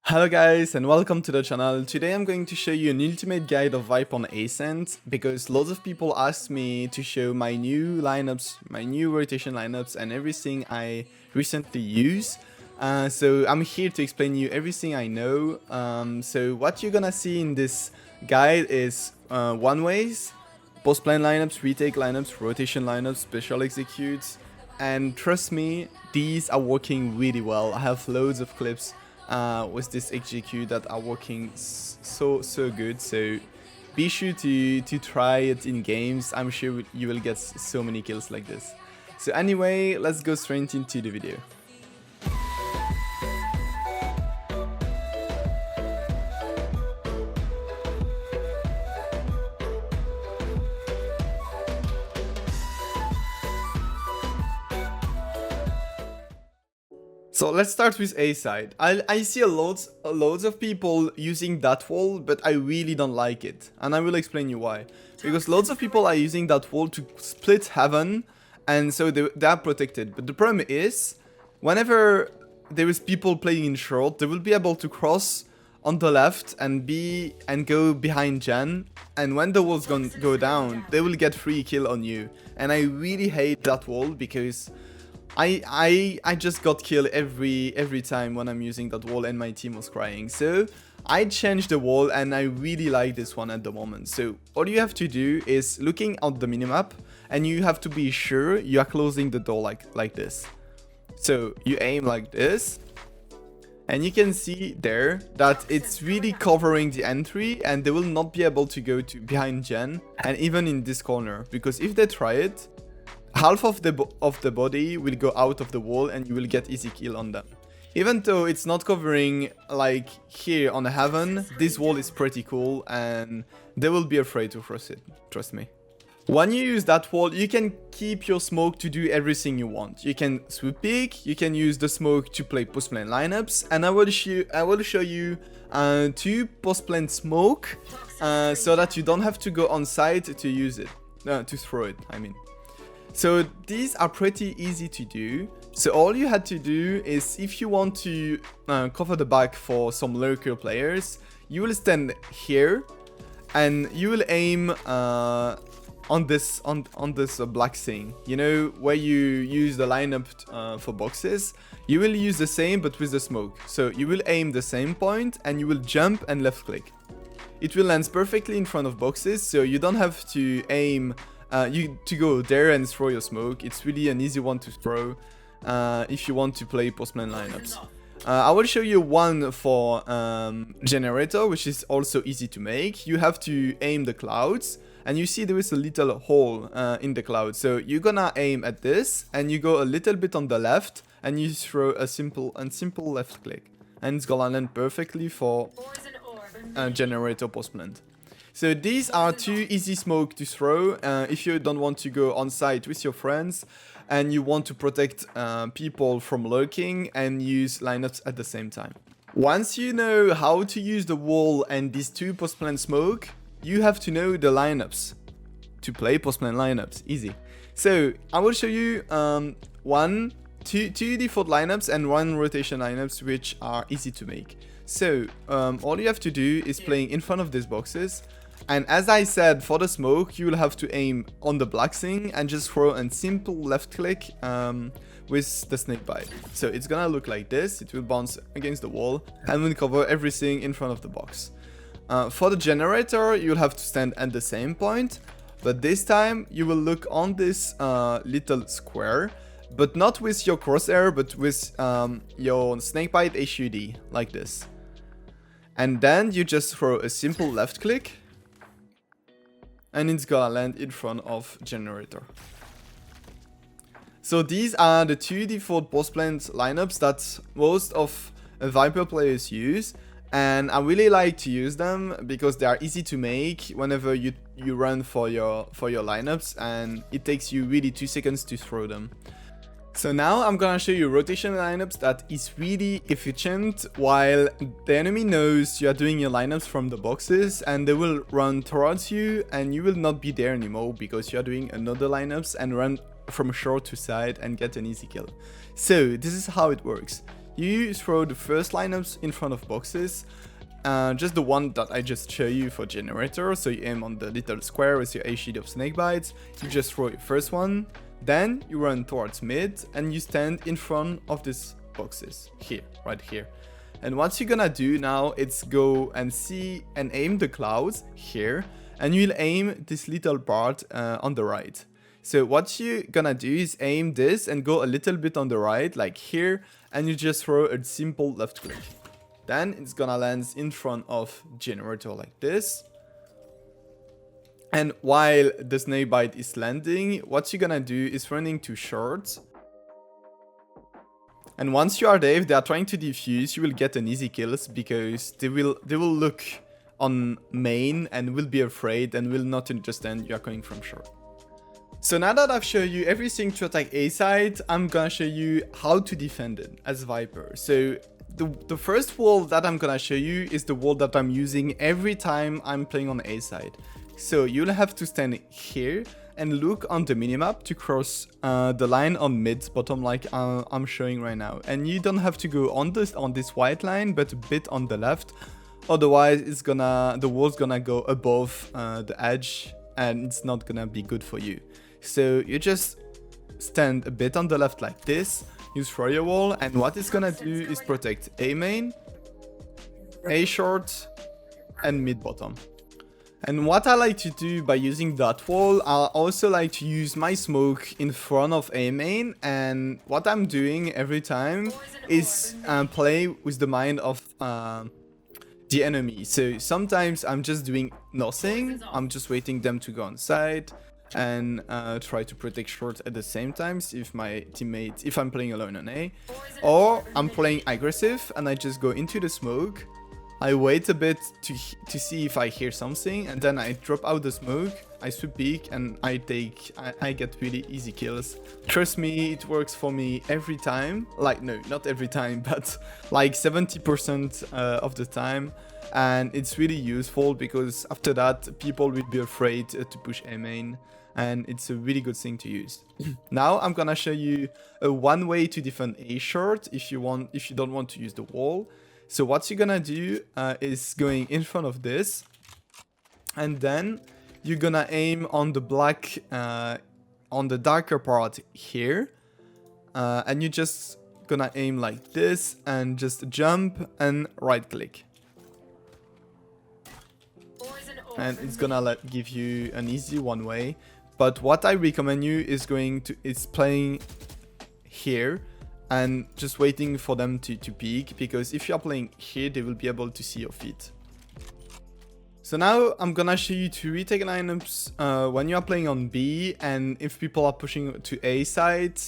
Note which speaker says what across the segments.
Speaker 1: Hello guys and welcome to the channel. Today I'm going to show you an ultimate guide of Vibe on Ascent because lots of people asked me to show my new lineups, my new rotation lineups and everything I recently use. So I'm here to explain you everything I know. So what you're gonna see in this guide is one ways, post plan lineups, retake lineups, rotation lineups, special executes, and trust me, these are working really well. I have loads of clips with this execute that are working so good, so be sure to try it in games. I'm sure you will get so many kills like this. So anyway, let's go straight into the video. So let's start with A side. I see loads of people using that wall, but I really don't like it. And I will explain you why. Because loads of people are using that wall to split heaven, and so they are protected. But the problem is, whenever there is people playing in short, they will be able to cross on the left and go behind Jen. And when the walls go down, they will get free kill on you. And I really hate that wall because I just got killed every time when I'm using that wall and my team was crying. So I changed the wall and I really like this one at the moment. So all you have to do is looking at the minimap and you have to be sure you are closing the door like this. So you aim like this and you can see there that it's really covering the entry and they will not be able to go to behind Jen and even in this corner, because if they try it, half of the body will go out of the wall and you will get easy kill on them. Even though it's not covering like here on the heaven, this wall is pretty cool and they will be afraid to cross it, trust me. When you use that wall, you can keep your smoke to do everything you want. You can swoop peek, you can use the smoke to play post plane lineups, and I will show you two post plane smoke so that you don't have to go on site to use it, to throw it, I mean. So these are pretty easy to do. So all you had to do is, if you want to cover the back for some lurker players, you will stand here and you will aim on this black thing. You know, where you use the lineup for boxes. You will use the same but with the smoke. So you will aim the same point and you will jump and left click. It will land perfectly in front of boxes, so you don't have to aim to go there and throw your smoke. It's really an easy one to throw if you want to play postman lineups. I will show you one for generator, which is also easy to make. You have to aim the clouds and you see there is a little hole in the cloud. So you're gonna aim at this and you go a little bit on the left and you throw a simple left click, and it's gonna land perfectly for generator postman. So these are two easy smoke to throw if you don't want to go on site with your friends and you want to protect people from lurking and use lineups at the same time. Once you know how to use the wall and these two post-plan smoke, you have to know the lineups to play post-plan lineups. Easy. So I will show you two default lineups and one rotation lineups, which are easy to make. So all you have to do is playing in front of these boxes. And as I said, for the smoke, you will have to aim on the black thing and just throw a simple left click with the snake bite. So it's gonna look like this. It will bounce against the wall and will cover everything in front of the box. For the generator, you'll have to stand at the same point, but this time you will look on this little square, but not with your crosshair, but with your snakebite HUD, like this. And then you just throw a simple left click, and it's gonna land in front of generator. So these are the two default post plan lineups that most of Viper players use, and I really like to use them because they are easy to make whenever you run for your lineups, and it takes you really 2 seconds to throw them. So now I'm gonna show you rotation lineups that is really efficient while the enemy knows you are doing your lineups from the boxes, and they will run towards you and you will not be there anymore because you are doing another lineups and run from short to side and get an easy kill. So this is how it works. you throw the first lineups in front of boxes, just the one that I just show you for generator. So you aim on the little square with your A sheet of snake bites, you just throw your first one, then you run towards mid and you stand in front of these boxes here, right here. And what you're gonna do now is go and see and aim the clouds here, and you'll aim this little part on the right. So what you're gonna do is aim this and go a little bit on the right, like here, and you just throw a simple left click. Then it's gonna land in front of generator like this. And while the snakebite is landing, what you're gonna do is running to short. And once you are there, if they are trying to defuse, you will get an easy kills because they will look on main and will be afraid and will not understand you are coming from short. So now that I've shown you everything to attack A side, I'm gonna show you how to defend it as Viper. So the first wall that I'm gonna show you is the wall that I'm using every time I'm playing on A side. So you'll have to stand here and look on the minimap to cross the line on mid bottom like I'm showing right now. And you don't have to go on this white line, but a bit on the left. Otherwise, the wall's gonna go above the edge and it's not gonna be good for you. So you just stand a bit on the left like this, use throw your wall, and what it's gonna do is protect A main, A short, and mid bottom. And what I like to do by using that wall, I also like to use my smoke in front of A main, and what I'm doing every time is play with the mind of the enemy. So sometimes I'm just doing nothing, I'm just waiting them to go on side and try to protect short at the same time if I'm playing alone on A. Or I'm playing aggressive and I just go into the smoke, I wait a bit to see if I hear something, and then I drop out the smoke, I sweep peek, and I get really easy kills. Trust me, it works for me every time. Like, no, not every time, but like 70% of the time. And it's really useful because after that, people will be afraid to push A main, and it's a really good thing to use. Now I'm gonna show you one way to defend A short if you don't want to use the wall. So what you're gonna do is going in front of this, and then you're gonna aim on the black, on the darker part here, and you just gonna aim like this and just jump and right click. And it's gonna give you an easy one way. But what I recommend you is playing here and just waiting for them to peek, because if you're playing here, they will be able to see your feet. So now I'm gonna show you two retake lineups when you are playing on B, and if people are pushing to A side,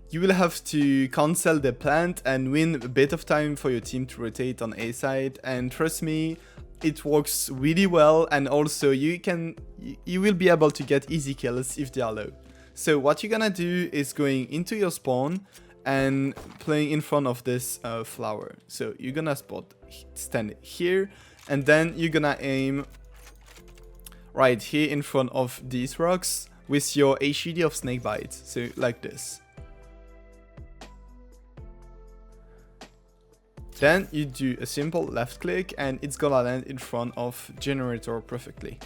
Speaker 1: you will have to cancel the plant and win a bit of time for your team to rotate on A side. And trust me, it works really well, and also you will be able to get easy kills if they are low. So what you're gonna do is going into your spawn and playing in front of this flower. So you're gonna stand here, and then you're gonna aim right here in front of these rocks with your HUD of snakebite. So like this. Then you do a simple left click and it's gonna land in front of generator perfectly.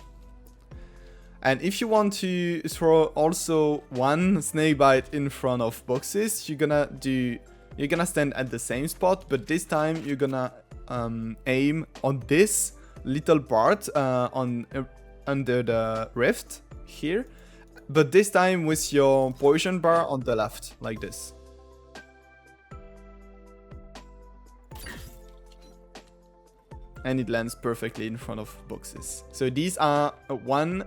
Speaker 1: And if you want to throw also one snakebite in front of boxes, you're gonna stand at the same spot, but this time you're gonna aim on this little part under the rift here, but this time with your position bar on the left, like this. And it lands perfectly in front of boxes. So these are one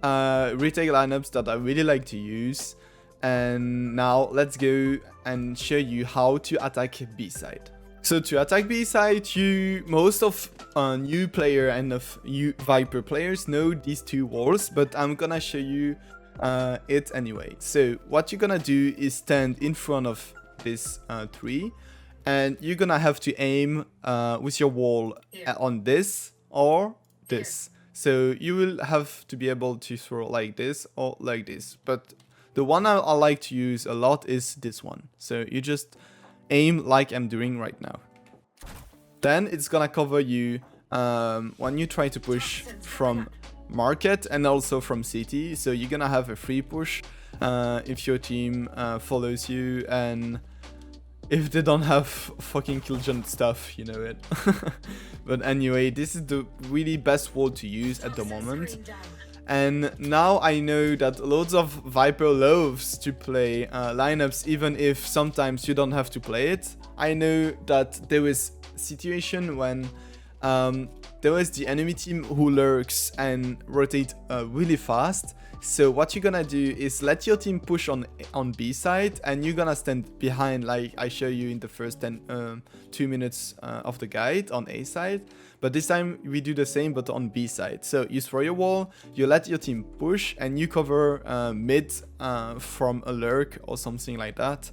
Speaker 1: retake lineups that I really like to use. And now let's go and show you how to attack B side. So to attack B side, most of new player and of you Viper players know these two walls, but I'm gonna show you it anyway. So what you're gonna do is stand in front of this tree, and you're gonna have to aim with your wall on this or this. So you will have to be able to throw like this or like this. But the one I like to use a lot is this one. So you just aim like I'm doing right now. Then it's gonna cover you when you try to push from market and also from city. So you're gonna have a free push if your team follows you, and if they don't have fucking killjoy stuff, you know it. But anyway, this is the really best wall to use at the moment. And now I know that loads of Viper loves to play lineups, even if sometimes you don't have to play it. I know that there is situation when there is the enemy team who lurks and rotate really fast. So what you're gonna do is let your team push on B side, and you're gonna stand behind, like I show you in the first 2 minutes of the guide on A side. But this time we do the same but on B side. So you throw your wall, you let your team push, and you cover mid from a lurk or something like that.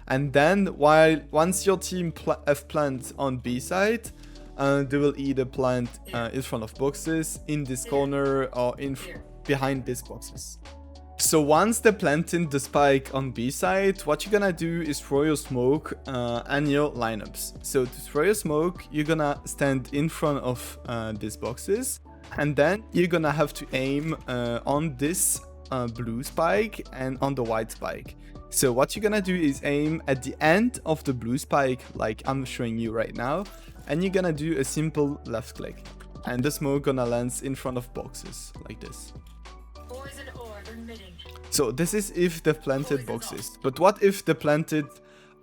Speaker 1: And then once your team have plant on B side, they will either plant in front of boxes, in this corner, or behind these boxes. So once they planted the spike on B side, what you're gonna do is throw your smoke and your lineups. So to throw your smoke, you're gonna stand in front of these boxes, and then you're gonna have to aim on this blue spike and on the white spike. So what you're gonna do is aim at the end of the blue spike, like I'm showing you right now, and you're gonna do a simple left click, and the smoke gonna land in front of boxes like this. So this is if they've planted boxes. But what if they planted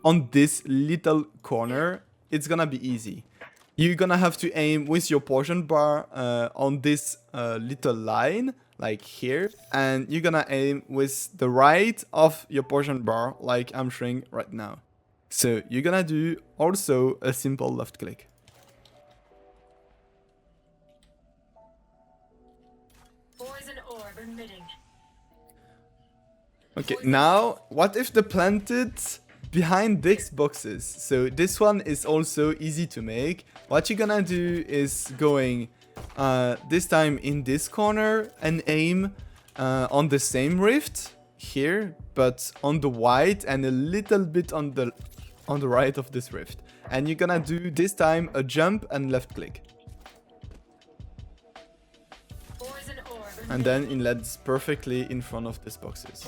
Speaker 1: on this little corner? It's gonna be easy. You're gonna have to aim with your potion bar on this little line, like here. And you're gonna aim with the right of your potion bar, like I'm showing right now. So you're gonna do also a simple left click.
Speaker 2: Poison orb emitting.
Speaker 1: Okay, now, what if they planted behind these boxes? So this one is also easy to make. What you're gonna do is going this time in this corner and aim on the same rift here, but on the white and a little bit on the right of this rift. And you're gonna do this time a jump and left click. And then it lands perfectly in front of these boxes.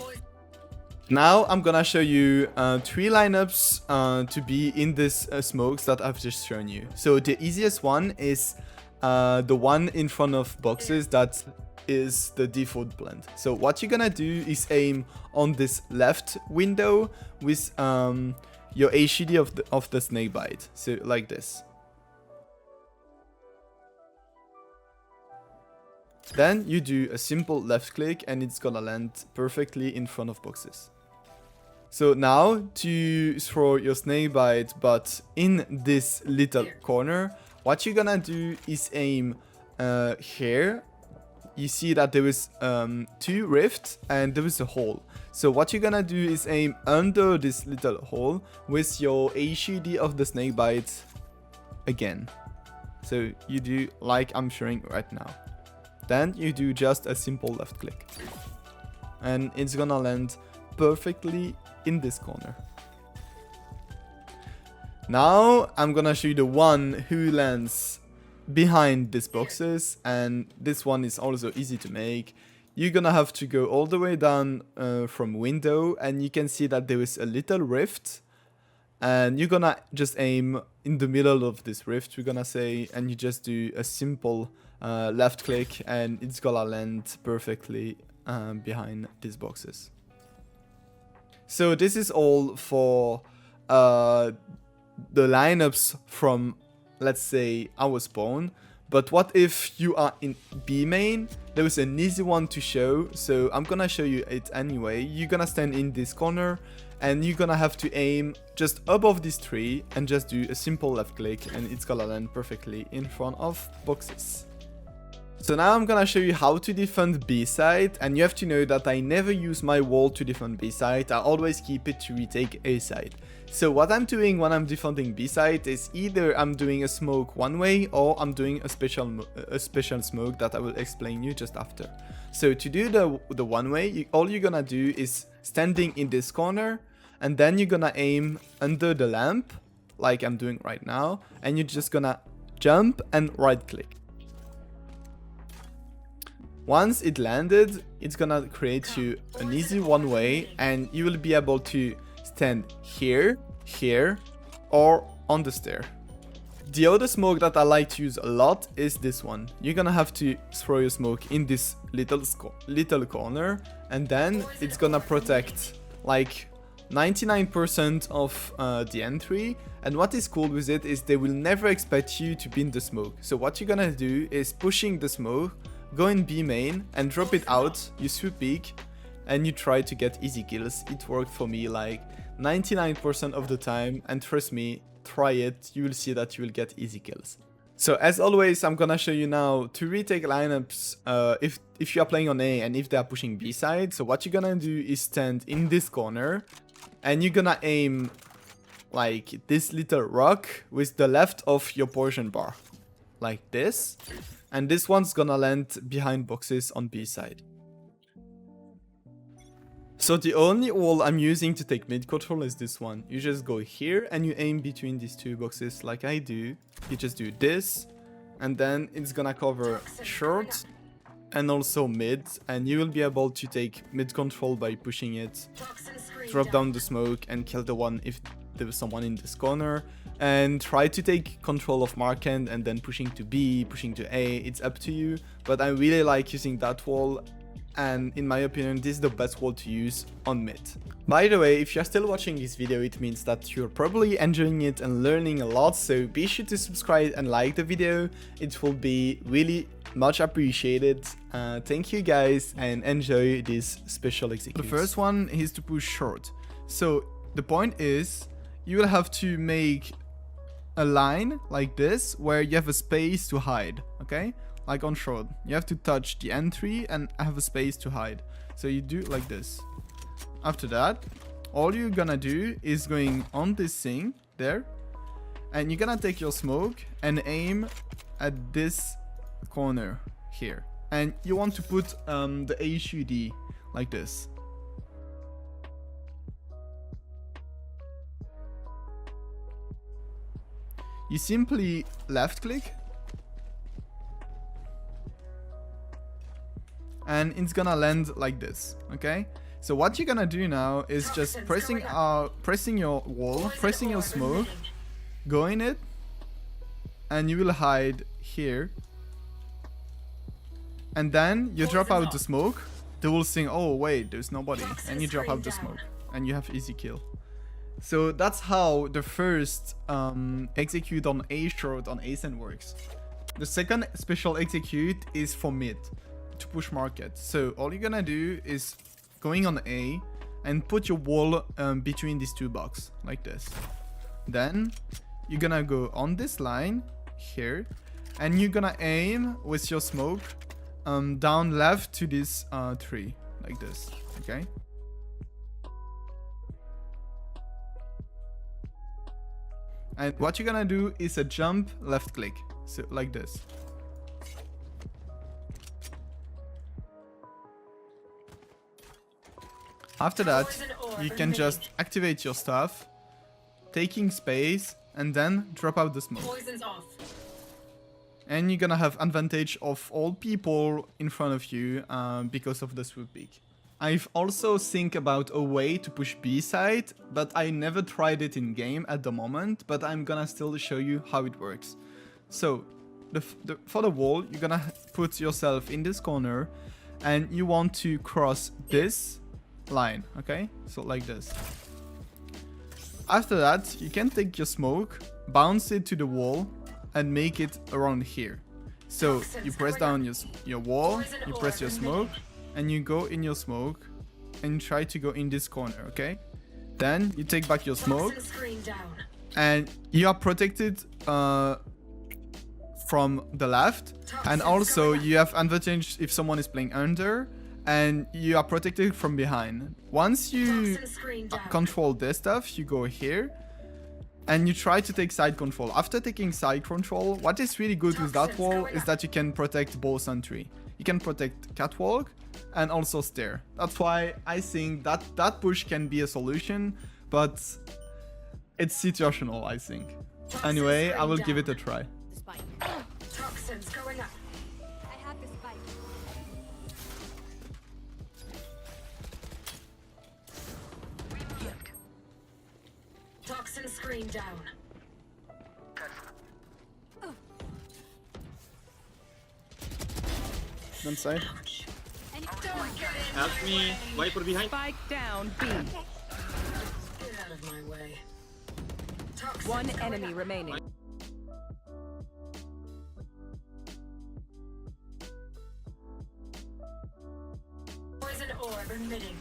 Speaker 1: Now I'm gonna show you 3 lineups to be in this smokes that I've just shown you. So the easiest one is the one in front of boxes that is the default blend. So what you're gonna do is aim on this left window with your HUD of the snakebite. So like this. Then you do a simple left click and it's gonna land perfectly in front of boxes. So now to throw your snakebite but in this little corner, what you're gonna do is aim here. You see that there is 2 rifts and there is a hole. So what you're gonna do is aim under this little hole with your HUD of the snakebite again. So you do like I'm showing right now. Then you do just a simple left click. And it's gonna land perfectly in this corner. Now I'm gonna show you the one who lands behind these boxes, and this one is also easy to make. You're gonna have to go all the way down from window, and you can see that there is a little rift, and you're gonna just aim in the middle of this rift, we're gonna say, and you just do a simple left click and it's gonna land perfectly behind these boxes. So this is all for the lineups from, let's say, our spawn. But what if you are in B main? There is an easy one to show, so I'm gonna show you it anyway. You're gonna stand in this corner and you're gonna have to aim just above this tree and just do a simple left click and it's gonna land perfectly in front of boxes. So now I'm gonna show you how to defend B side, and you have to know that I never use my wall to defend B side, I always keep it to retake A side. So what I'm doing when I'm defending B side is either I'm doing a smoke one way or I'm doing a special smoke that I will explain you just after. So to do the one way, all you're gonna do is standing in this corner and then you're gonna aim under the lamp, like I'm doing right now, and you're just gonna jump and right click. Once it landed, it's gonna create you an easy one way, and you will be able to stand here, here, or on the stair. The other smoke that I like to use a lot is this one. You're gonna have to throw your smoke in this little corner, and then it's gonna protect like 99% of the entry. And what is cool with it is they will never expect you to be in the smoke. So what you're gonna do is pushing the smoke, go in B main and drop it out, you swoop peek, and you try to get easy kills. It worked for me like 99% of the time, and trust me, try it, you will see that you will get easy kills. So as always, I'm gonna show you now two retake lineups if you are playing on A and if they are pushing B side. So what you're gonna do is stand in this corner, and you're gonna aim like this little rock with the left of your poison bar, like this. And this one's gonna land behind boxes on B side. So the only wall I'm using to take mid control is this one. You just go here and you aim between these two boxes like I do. You just do this, and then it's gonna cover short and also mid, and you will be able to take mid control by pushing it, drop down the smoke and kill the one if there was someone in this corner, and try to take control of Markend and then pushing to B, pushing to A. It's up to you, but I really like using that wall, and in my opinion this is the best wall to use on mid. By the way, if you're still watching this video, it means that you're probably enjoying it and learning a lot, so be sure to subscribe and like the video. It will be really much appreciated. Thank you guys, and enjoy this special execution. The first one is to push short. So the point is you will have to make a line like this where you have a space to hide, okay? Like on short, you have to touch the entry and have a space to hide. So you do like this. After that, all you're gonna do is going on this thing there, and you're gonna take your smoke and aim at this corner here. And you want to put the HUD like this. You simply left click, and it's gonna land like this, okay? So what you're gonna do now is just pressing your wall, pressing your smoke, go in it, and you will hide here. And then you drop out the smoke, they will think, oh wait, there's nobody, and you drop out the smoke, and you have easy kill. So that's how the first execute on A short on Ascent works. The second special execute is for mid, to push market. So all you're gonna do is going on A and put your wall between these two boxes like this. Then you're gonna go on this line here, and you're gonna aim with your smoke down left to this tree like this, okay? And what you're gonna do is a jump left click, so like this. After that, you can just activate your stuff, taking space, and then drop out the smoke. And you're gonna have advantage of all people in front of you because of the swoop peek. I've also think about a way to push B side, but I never tried it in game at the moment, but I'm gonna still show you how it works. So for the wall, you're gonna put yourself in this corner, and you want to cross this line, okay? So like this. After that, you can take your smoke, bounce it to the wall, and make it around here. So you press down your wall, you press your smoke, and you go in your smoke and try to go in this corner, okay? Then you take back your smoke, and you are protected from the left, and also you have advantage if someone is playing under, and you are protected from behind. Once you control this stuff, you go here and you try to take side control. After taking side control, what is really good with that wall is that you can protect both entry. You can protect catwalk and also stair. That's why I think that that push can be a solution but it's situational, I think. Anyway, I will give it a try.
Speaker 3: The spike.
Speaker 2: Toxins going up.
Speaker 3: I have the spike.
Speaker 2: Toxin screen down.
Speaker 1: One side.
Speaker 4: Help me. Viper behind.
Speaker 5: Spike down B.
Speaker 2: Get out of my way. Toxins
Speaker 5: One
Speaker 2: going
Speaker 5: enemy
Speaker 2: up.
Speaker 5: remaining.
Speaker 2: Poison orb emitting.